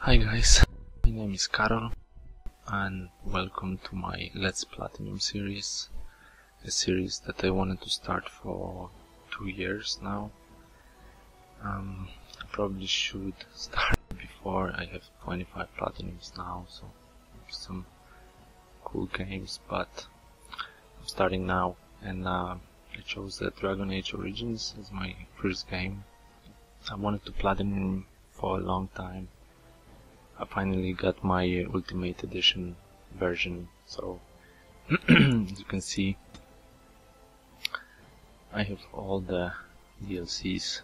Hi guys, my name is Karol and welcome to my Let's Platinum series, a series that I wanted to start for 2 years now. I probably should start before. I have 25 platinums now, so some cool games, but I'm starting now, and I chose the Dragon Age Origins as my first game. I wanted to platinum for a long time. I finally got my Ultimate Edition version, so as you can see, I have all the DLCs,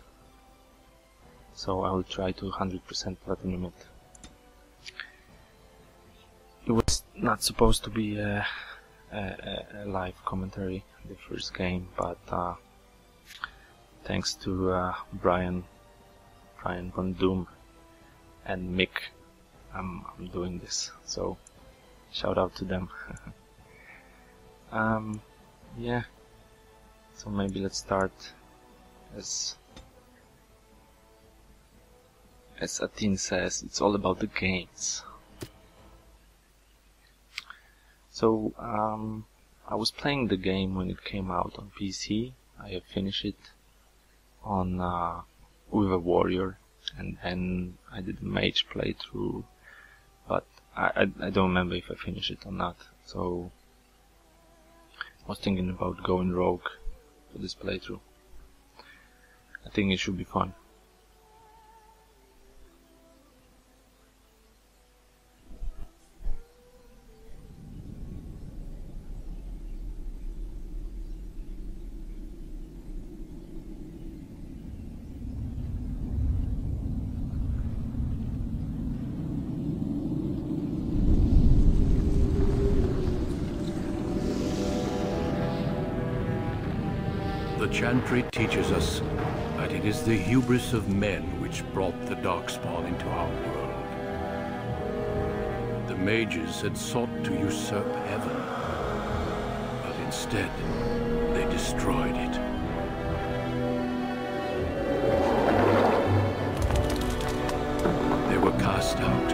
so I will try to 100% platinum it. It was not supposed to be a live commentary, the first game, but thanks to Brian Von Doom and Mick, I'm doing this, so shout out to them. Yeah, so maybe let's start. As Atin says, it's all about the games. So I was playing the game when it came out on PC. I have finished it on with a warrior, and then I did a mage playthrough, but I don't remember if I finished it or not, so I was thinking about going rogue for this playthrough. I think it should be fun. The Chantry teaches us that it is the hubris of men which brought the Darkspawn into our world. The mages had sought to usurp heaven, but instead they destroyed it. They were cast out,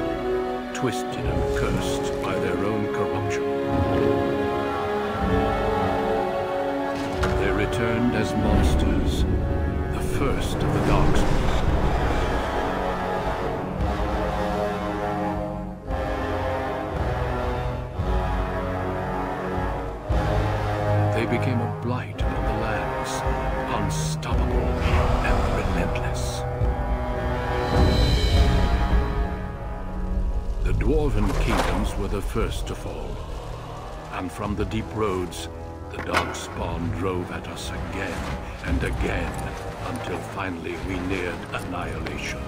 twisted and cursed by their own corruption. They returned as monsters, the first of the Darkspawn. They became a blight on the lands, unstoppable and relentless. The Dwarven kingdoms were the first to fall, and from the deep roads, the Darkspawn drove at us again and again, until finally we neared annihilation.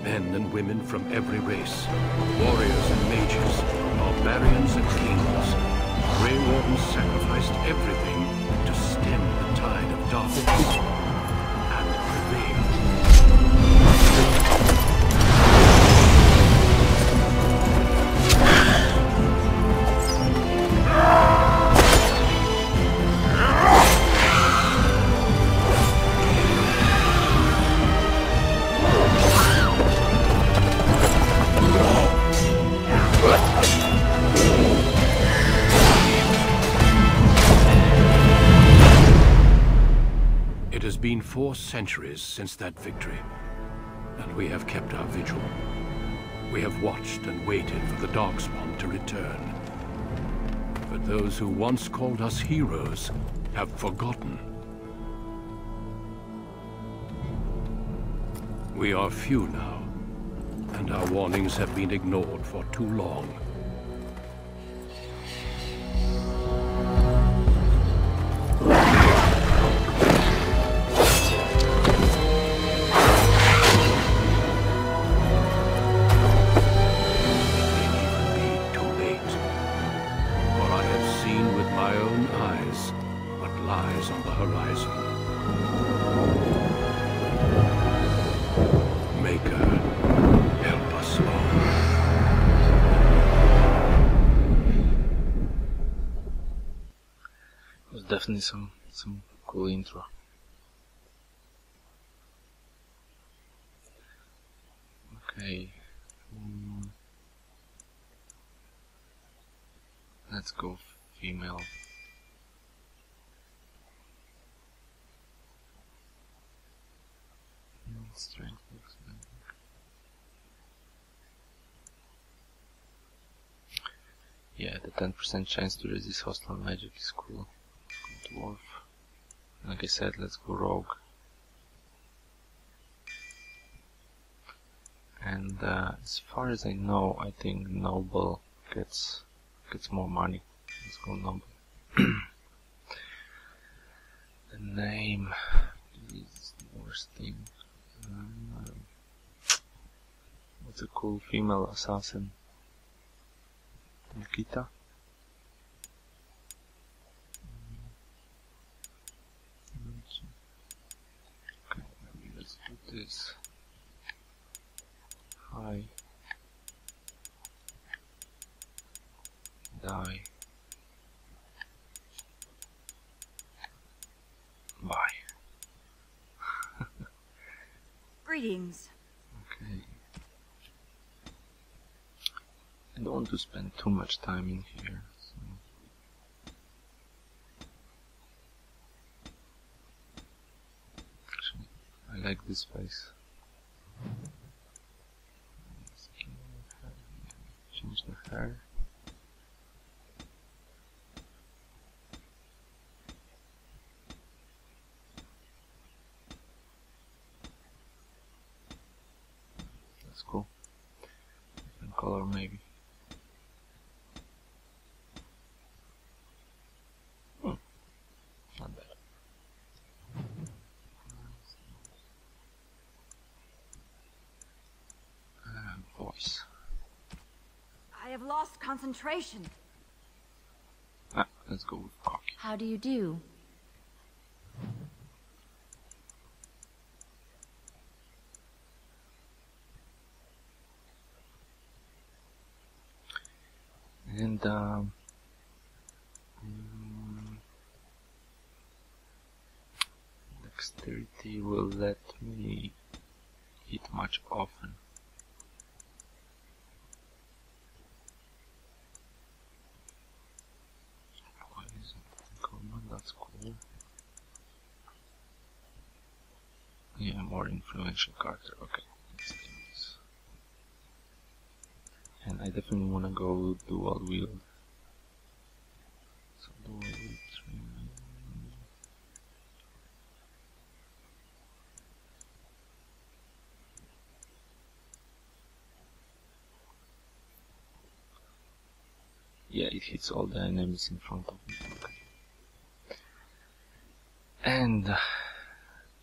Men and women from every race, warriors and mages, barbarians and kings. Grey Wardens sacrificed everything to stem the tide of darkness and prevail. It has been 4 centuries since that victory, and we have kept our vigil. We have watched and waited for the Darkspawn to return. But those who once called us heroes have forgotten. We are few now, and our warnings have been ignored for too long. Seen Maker, help us all. It was definitely some cool intro. Okay. Let's go female. Strength. Yeah, the 10% chance to resist hostile magic is cool. Dwarf. Like I said, let's go rogue. And as far as I know, I think noble gets more money. Let's go noble. The name is the worst thing. What's a cool female assassin? Nikita? Okay, maybe let's do this. Hi. Die. Bye. Greetings. Okay. I don't want to spend too much time in here. So. Actually, I like this face. Change the hair. That's cool. Different color maybe. Not bad. Voice. I have lost concentration. Let's go with cocky. How do you do? And dexterity will let me hit much often. That's cool. Yeah, more influential character. Okay, let's do this. And I definitely want to go dual wield. So dual wield 3. Yeah, it hits all the enemies in front of me. Okay. And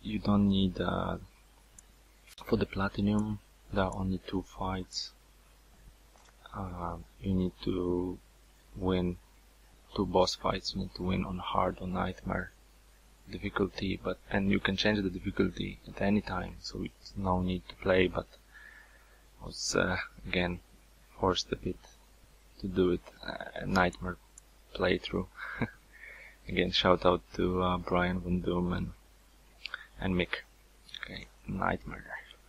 you don't need for the platinum. There are only 2 fights. You need to win 2 boss fights. You need to win on hard or nightmare difficulty, and you can change the difficulty at any time. So it's no need to play. But I was again forced a bit to do it. A nightmare playthrough. Again, shout out to Brian Van Doom and Mick. Okay, nightmare.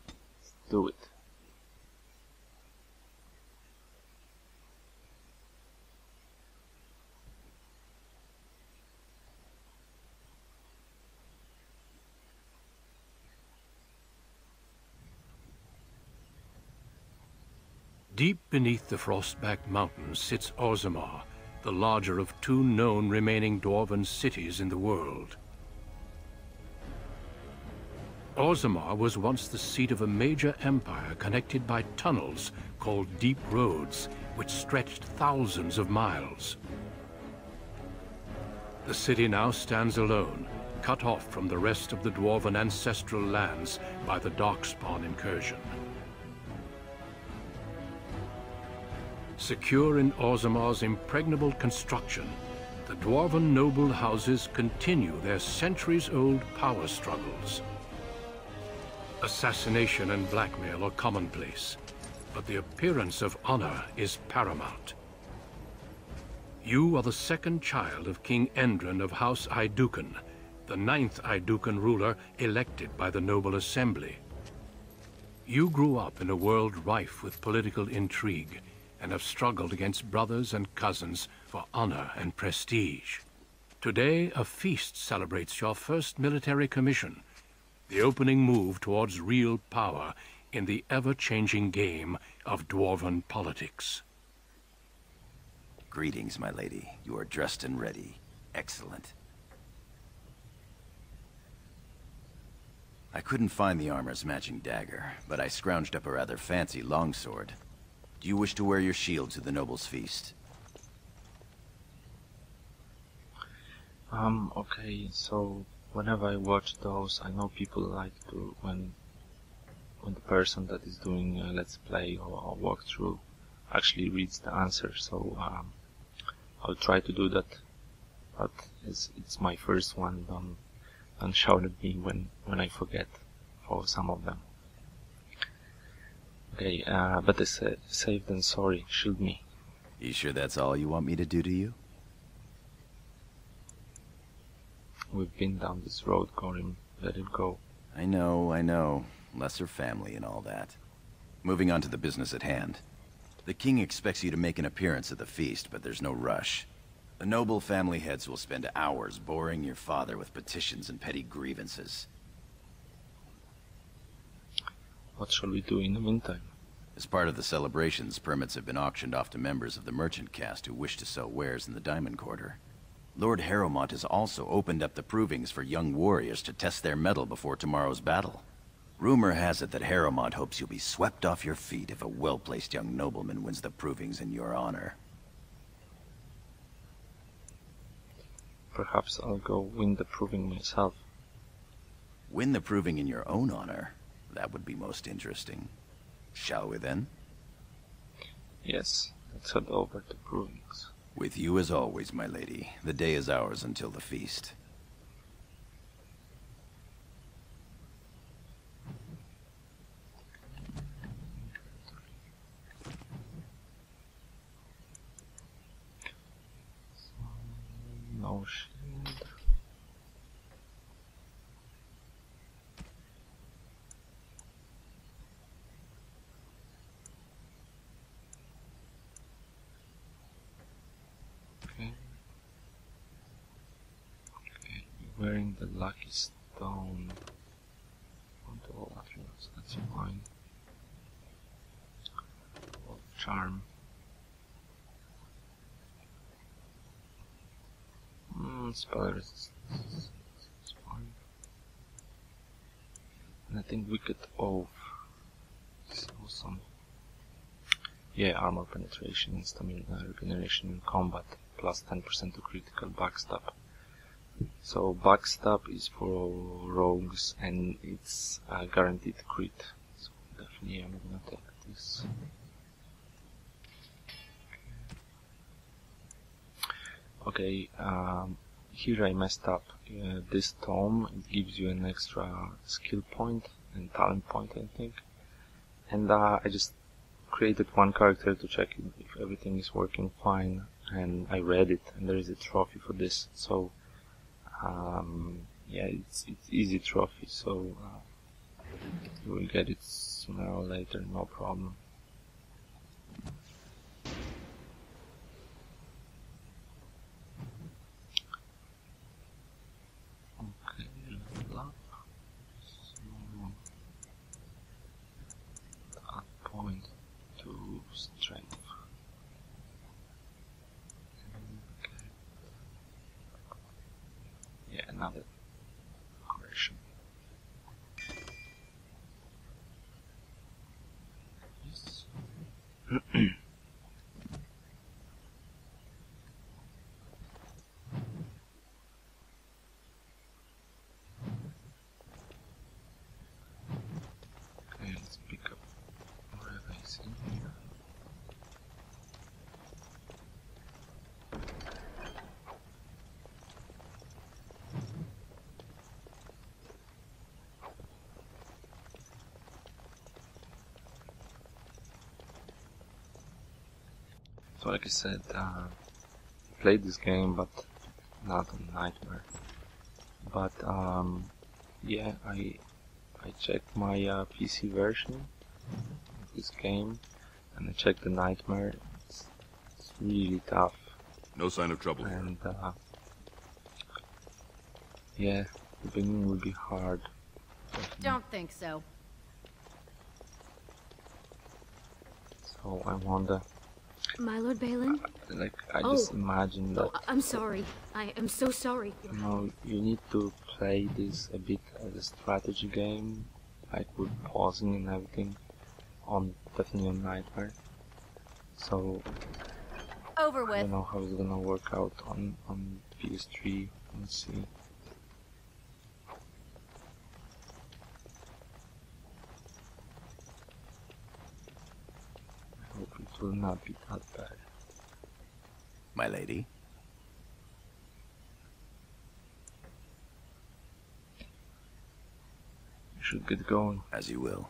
Let's do it. Deep beneath the Frostback Mountains sits Orzammar, the larger of 2 known remaining dwarven cities in the world. Orzammar was once the seat of a major empire connected by tunnels called deep roads, which stretched thousands of miles. The city now stands alone, cut off from the rest of the dwarven ancestral lands by the Darkspawn incursion. Secure in Orzammar's impregnable construction, the dwarven noble houses continue their centuries-old power struggles. Assassination and blackmail are commonplace, but the appearance of honor is paramount. You are the second child of King Endron of House Aiducan, the 9th Aiducan ruler elected by the Noble Assembly. You grew up in a world rife with political intrigue, and have struggled against brothers and cousins for honor and prestige. Today, a feast celebrates your first military commission, the opening move towards real power in the ever-changing game of dwarven politics. Greetings, my lady. You are dressed and ready. Excellent. I couldn't find the armor's matching dagger, but I scrounged up a rather fancy longsword. Do you wish to wear your shield to the noble's feast? Okay, so whenever I watch those, I know people like to, when the person that is doing a let's play or walkthrough actually reads the answer, so I'll try to do that, but it's my first one. Don't shout at me when I forget for some of them. Okay, better safe than sorry. Shield me. You sure that's all you want me to do to you? We've been down this road, Gorim. Let it go. I know. Lesser family and all that. Moving on to the business at hand. The king expects you to make an appearance at the feast, but there's no rush. The noble family heads will spend hours boring your father with petitions and petty grievances. What shall we do in the meantime? As part of the celebrations, permits have been auctioned off to members of the merchant caste who wish to sell wares in the Diamond Quarter. Lord Harrowmont has also opened up the provings for young warriors to test their mettle before tomorrow's battle. Rumor has it that Harrowmont hopes you'll be swept off your feet if a well-placed young nobleman wins the provings in your honor. Perhaps I'll go win the proving myself. Win the proving in your own honor? That would be most interesting. Shall we then? Yes, let's head over to provings. With you as always, my lady. The day is ours until the feast. No shield. Okay. Wearing the lucky stone onto all attributes, that's fine. Charm. Spell resistance. It's fine. And I think Wicked Oath is awesome. Yeah, armor penetration and stamina regeneration in combat, plus 10% to critical backstab. So backstab is for rogues and it's guaranteed crit. So definitely I'm gonna take this. Okay, here I messed up. This tome, it gives you an extra skill point and talent point, I think. And I just created one character to check if everything is working fine, and I read it, and there is a trophy for this. So, yeah, it's easy trophy, so you will get it sooner or later, no problem. Point to strength. Okay. Yeah, another aggression. Yes. Okay, let's pick up whatever is in here. So like I said, played this game, but not on Nightmare. But yeah, I checked my PC version of this game, and I checked the Nightmare. It's really tough. No sign of trouble here. And yeah, the beginning will be hard. Don't think so. So I wonder, My Lord Balin? like, I just imagine that, I'm sorry. I am so sorry. you know, you need to play this a bit as a strategy game, like with pausing and everything, definitely on Nightmare. So Over I with. don't know how it's gonna work out on PS3. Let's see. I hope it will not be that bad. My lady? We should get going. As you will.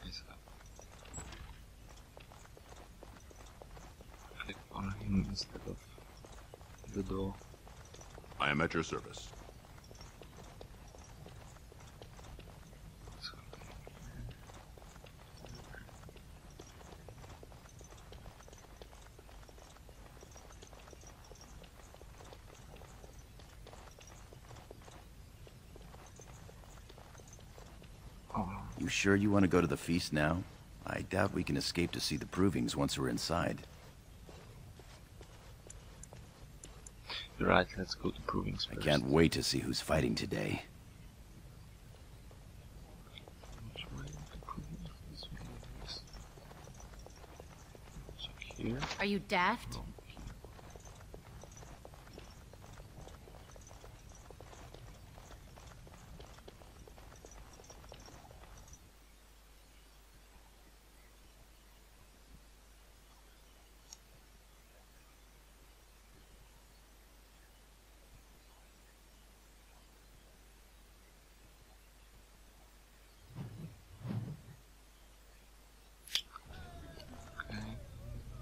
Yes, click on him instead of the door. I am at your service. You sure you want to go to the feast now? I doubt we can escape to see the provings once we're inside. You're right, let's go to Provings I first. can't wait to see who's fighting today. Which way is the Provings? This way, yes. Check here. Are you daft? No, here.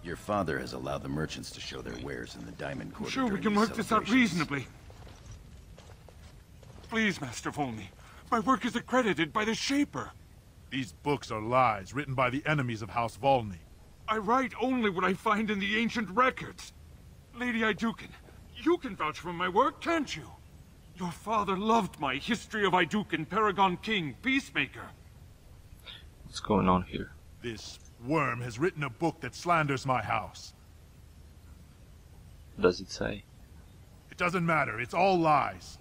Your father has allowed the merchants to show their wares in the diamond quarter. Sure, we during can these work this out celebrations. reasonably. Please, Master Volney. My work is accredited by the Shaper. These books are lies written by the enemies of House Volney. I write only what I find in the ancient records. Lady Iduken, you can vouch for my work, can't you? Your father loved my History of Iduken, Paragon King, Peacemaker. What's going on here? This worm has written a book that slanders my house. What does it say? It doesn't matter, it's all lies.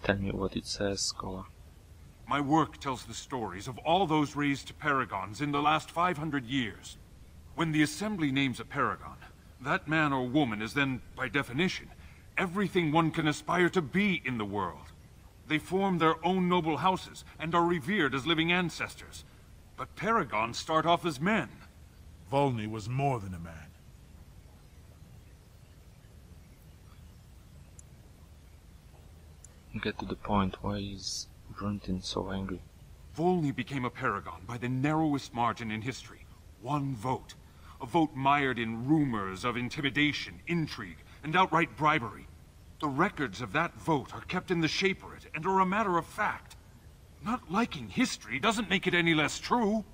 Tell me what it says, Scholar. My work tells the stories of all those raised to paragons in the last 500 years. When the Assembly names a paragon, that man or woman is then, by definition, everything one can aspire to be in the world. They form their own noble houses and are revered as living ancestors. But paragons start off as men. Volney was more than a man. Get to the point. Why is Brunton so angry? Volney became a paragon by the narrowest margin in history. One vote. A vote mired in rumors of intimidation, intrigue, and outright bribery. The records of that vote are kept in the Shaperate and are a matter of fact. Not liking history doesn't make it any less true.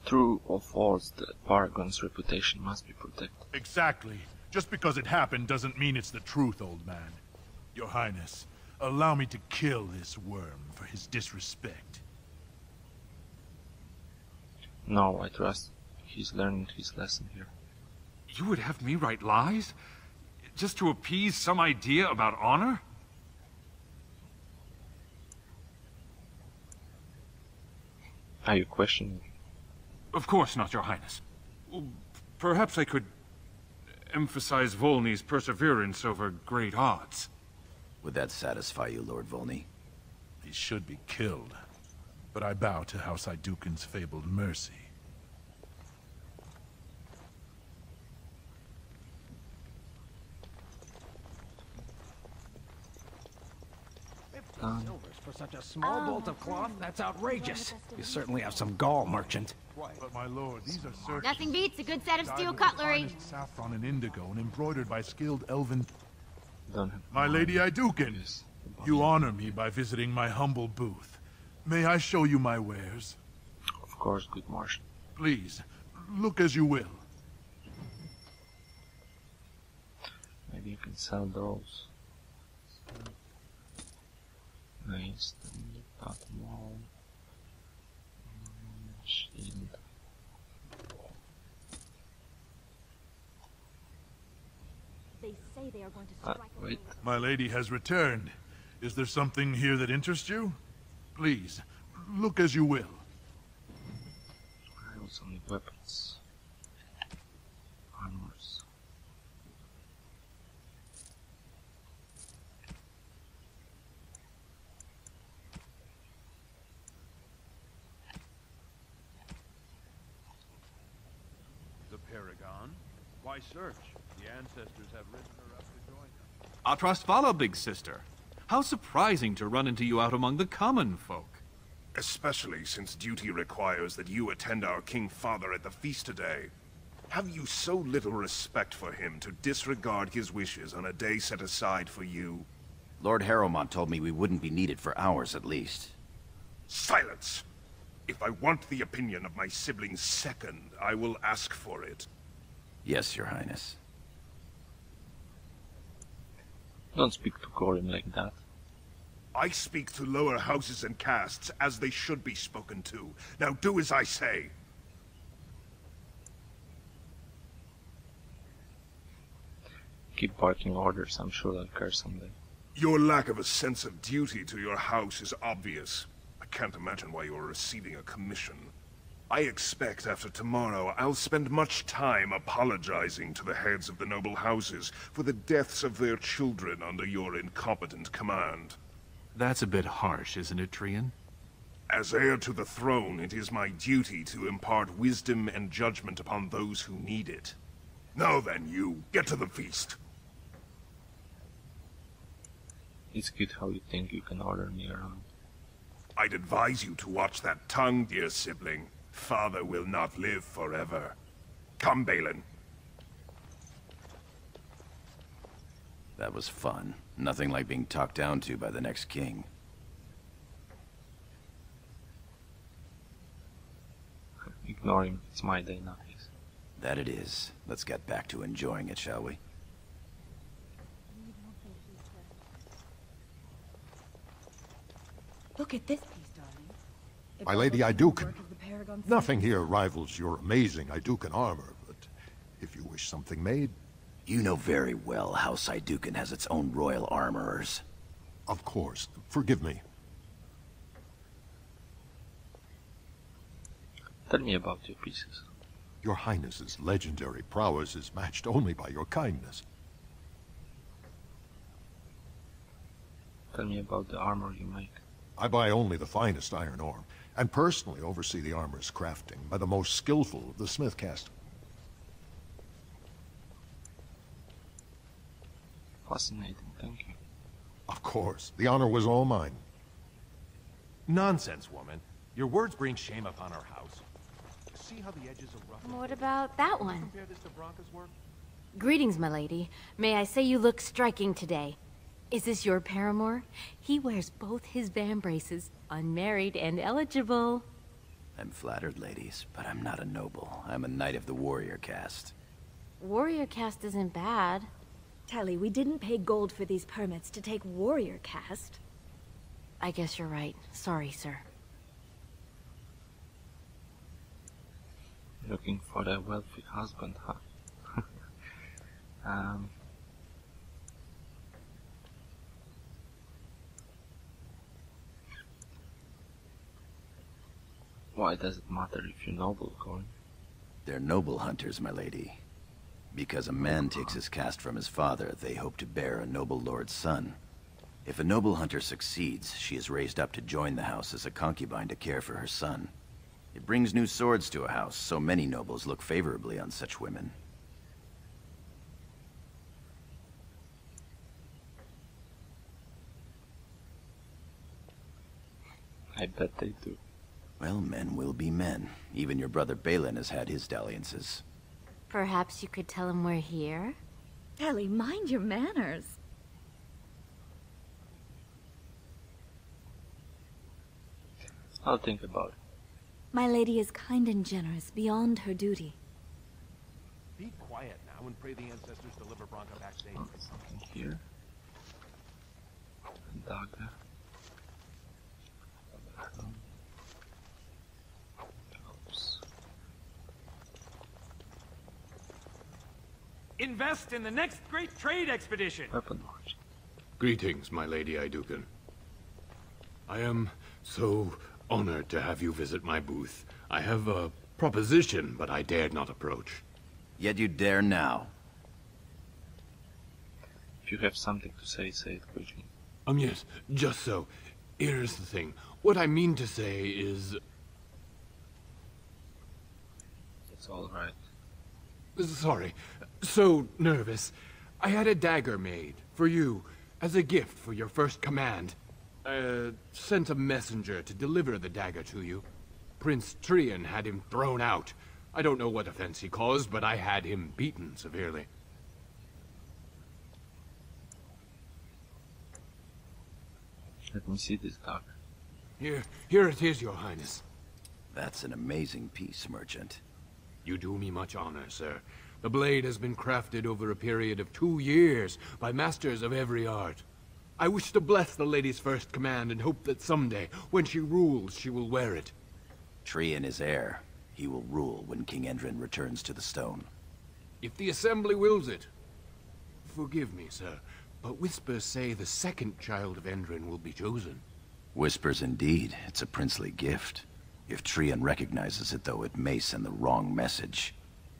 True or false, the Paragon's reputation must be protected. Exactly. Just because it happened doesn't mean it's the truth, old man. Your Highness, allow me to kill this worm for his disrespect. No, I trust he's learning his lesson here. You would have me write lies? Just to appease some idea about honor? Are you questioning? Of course not, Your Highness. Perhaps I could emphasize Volney's perseverance over great odds. Would that satisfy you, Lord Volney? He should be killed. But I bow to House Iduken's fabled mercy. a small bolt of cloth? That's outrageous. You certainly have some gall, merchant. But my lord, these are searches. Nothing beats a good set of dyed steel with the cutlery. finest saffron and indigo and embroidered by skilled elven... Don't have My lady Iduken, Yes, you honor me by visiting my humble booth. May I show you my wares? of course, good Martian. Please, look as you will. Maybe you can sell those. Nice. Then you got them all. Shield. They say they are going to strike Wait. My lady has returned. Is there something here that interests you? Please, look as you will. I also need weapons. Armors. The Paragon? Why search? The ancestors have risen her up to join them. Atras Vala, big sister. How surprising to run into you out among the common folk. Especially since duty requires that you attend our King Father at the feast today. Have you so little respect for him to disregard his wishes on a day set aside for you? Lord Harrowmont told me we wouldn't be needed for hours at least. Silence! If I want the opinion of my siblings second, I will ask for it. Yes, Your Highness. Don't speak to Gorim like that. I speak to lower houses and castes as they should be spoken to. Now do as I say. Keep barking orders, I'm sure they'll care someday. Your lack of a sense of duty to your house is obvious. I can't imagine why you are receiving a commission. I expect after tomorrow I'll spend much time apologizing to the heads of the noble houses for the deaths of their children under your incompetent command. That's a bit harsh, isn't it, Trian? As heir to the throne, it is my duty to impart wisdom and judgment upon those who need it. Now then, you, get to the feast. It's cute how you think you can order me around. I'd advise you to watch that tongue, dear sibling. Father will not live forever. Come, Balin. That was fun. Nothing like being talked down to by the next king. Ignore him, it's my day now. That it is. Let's get back to enjoying it, shall we? Look at this piece, darling. My Lady Iduken, nothing here rivals your amazing Iduken armor, but if you wish something made... You know very well House Iduken has its own royal armorers. Of course. Forgive me. Tell me about your pieces. Your Highness's legendary prowess is matched only by your kindness. Tell me about the armor you make. I buy only the finest iron ore, and personally oversee the armor's crafting by the most skillful of the smith caste. Fascinating, thank you. Of course, the honor was all mine. Nonsense, woman. Your words bring shame upon our house. See how the edges are rough? What about that one? Compare this to Bronca's work? Greetings, my lady. May I say you look striking today. Is this your paramour? He wears both his vambraces, unmarried and eligible. I'm flattered, ladies, but I'm not a noble. I'm a knight of the warrior caste. Warrior caste isn't bad. Tally, we didn't pay gold for these permits to take warrior caste. I guess you're right. Sorry, sir. Looking for a wealthy husband, huh? Why does it matter if you're noble, Corin? They're noble hunters, my lady. Because a man takes his caste from his father, they hope to bear a noble lord's son. If a noble hunter succeeds, she is raised up to join the house as a concubine to care for her son. It brings new swords to a house, so many nobles look favorably on such women. I bet they do. Well, men will be men. Even your brother Balin has had his dalliances. Perhaps you could tell him we're here? Ellie, mind your manners. I'll think about it. My lady is kind and generous, beyond her duty. Be quiet now and pray the ancestors deliver Bronca back safe. Oh, something here. Dagger. Invest in the next great trade expedition. Weapon launch. Greetings, my lady Iduken. I am so honored to have you visit my booth. I have a proposition, but I dared not approach. Yet you dare now. If you have something to say, say it quickly. Yes, just so. Here's the thing. What I mean to say is... It's alright. Sorry. So nervous. I had a dagger made, for you, as a gift for your first command. Sent a messenger to deliver the dagger to you. Prince Trian had him thrown out. I don't know what offense he caused, but I had him beaten severely. Let me see this dagger. Here it is, your highness. That's an amazing piece, merchant. You do me much honor, sir. The blade has been crafted over a period of 2 years by masters of every art. I wish to bless the lady's first command and hope that someday, when she rules, she will wear it. Trian is heir. He will rule when King Endrin returns to the stone. If the assembly wills it. Forgive me, sir, but whispers say the second child of Endrin will be chosen. Whispers indeed. It's a princely gift. If Trian recognizes it, though, it may send the wrong message.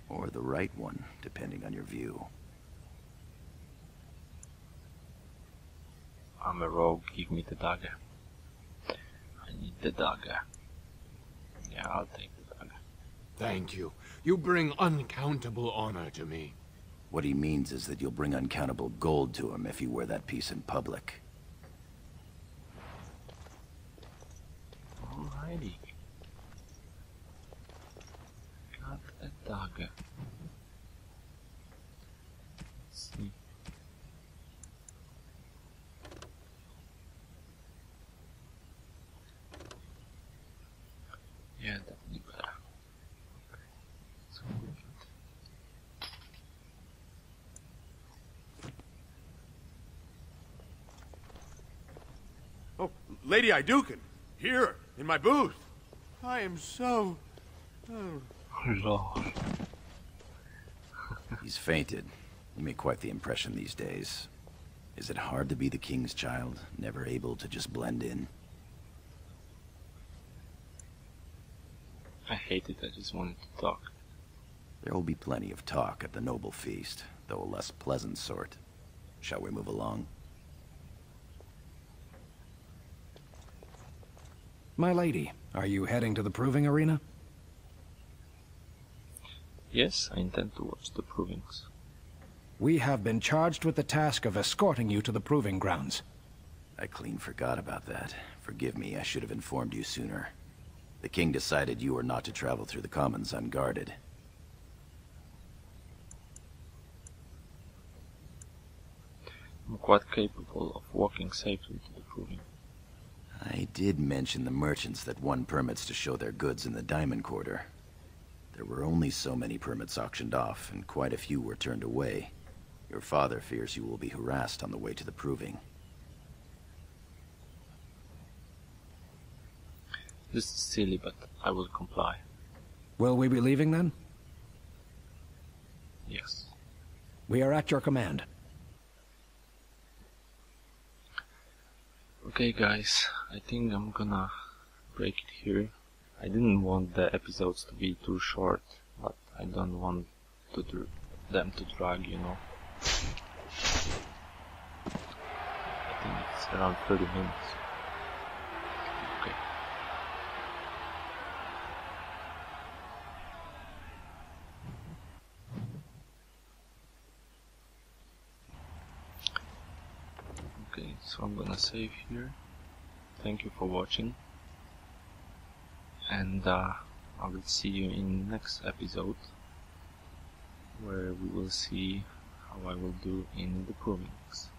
Or the right one, depending on your view. I'm a rogue, give me the dagger. I need the dagger. Yeah, I'll take the dagger. Thank you. You bring uncountable honor to me. What he means is that you'll bring uncountable gold to him if you wear that piece in public. Alrighty. Got a dagger. Let's see. Yeah, definitely better. So Oh, Lady Iduken, here, in my booth. I am so... Lord. He's fainted. You make quite the impression these days. Is it hard to be the king's child, never able to just blend in? I hate it, I just wanted to talk. There will be plenty of talk at the noble feast, though a less pleasant sort. Shall we move along? My lady, are you heading to the proving arena? Yes, I intend to watch the provings. We have been charged with the task of escorting you to the proving grounds. I clean forgot about that. Forgive me, I should have informed you sooner. The king decided you were not to travel through the commons unguarded. I'm quite capable of walking safely to the proving. I did mention the merchants that won permits to show their goods in the Diamond Quarter. There were only so many permits auctioned off, and quite a few were turned away. Your father fears you will be harassed on the way to the proving. This is silly, but I will comply. Will we be leaving then? Yes. We are at your command. Okay guys, I think I'm gonna break it here. I didn't want the episodes to be too short, but I don't want them to drag, you know. I think it's around 30 minutes. Okay. Okay, so I'm gonna save here. Thank you for watching. and I will see you in next episode, where we will see how I will do in the provings.